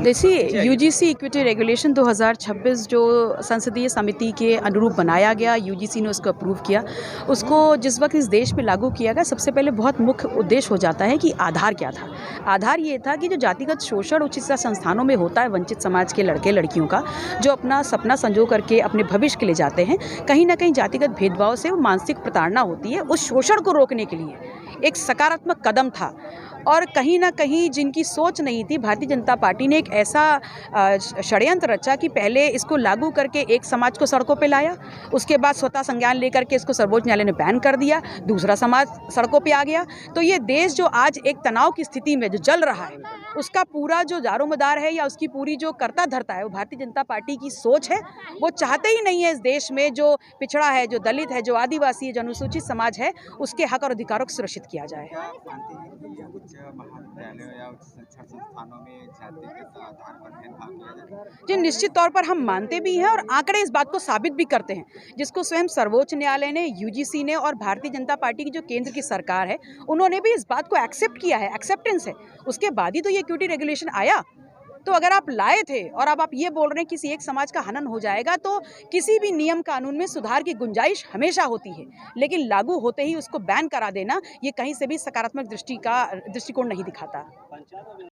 देखिए, UGC equity regulation 2026 जो संसदीय समिति के अनुरूप बनाया गया, यूजीसी ने उसको अप्रूव किया। उसको जिस वक्त इस देश में लागू किया गया, सबसे पहले बहुत मुख्य उद्देश्य हो जाता है कि आधार क्या था। आधार ये था कि जो जातिगत शोषण उच्च शिक्षा संस्थानों में होता है वंचित समाज के लड़के लड़कियों का, जो अपना सपना संजो करके अपने भविष्य के लिए जाते हैं, कहीं ना कहीं जातिगत भेदभाव से वो मानसिक प्रताड़ना होती है। उस शोषण को रोकने के लिए एक सकारात्मक कदम था। और कहीं न कहीं जिनकी सोच नहीं थी, भारतीय जनता पार्टी ने एक ऐसा षड्यंत्र रचा कि पहले इसको लागू करके एक समाज को सड़कों पे लाया, उसके बाद स्वतः संज्ञान लेकर के इसको सर्वोच्च न्यायालय ने बैन कर दिया, दूसरा समाज सड़कों पे आ गया। तो ये देश जो आज एक तनाव की स्थिति में जो जल रहा है, उसका पूरा जो दारोमदार है या उसकी पूरी जो कर्ता धर्ता है, वो भारतीय जनता पार्टी की सोच है। वो चाहते ही नहीं है इस देश में जो पिछड़ा है, जो दलित है, जो आदिवासी है, जो अनुसूचित समाज है, उसके हक और अधिकारों को सुरक्षित किया जाए। महाविद्यालयों या उच्च शिक्षा संस्थानों में जाति के आधार पर भेदभाव किया जाता है। जी, निश्चित तौर पर हम मानते भी हैं और आंकड़े इस बात को साबित भी करते हैं, जिसको स्वयं सर्वोच्च न्यायालय ने, यूजीसी ने और भारतीय जनता पार्टी की जो केंद्र की सरकार है, उन्होंने भी इस बात को एक्सेप्ट किया है, एक्सेप्टेंस है। उसके बाद ही तो ये इक्विटी रेगुलेशन आया। तो अगर आप लाए थे और अब आप ये बोल रहे हैं किसी एक समाज का हनन हो जाएगा, तो किसी भी नियम कानून में सुधार की गुंजाइश हमेशा होती है, लेकिन लागू होते ही उसको बैन करा देना, ये कहीं से भी सकारात्मक दृष्टिकोण नहीं दिखाता।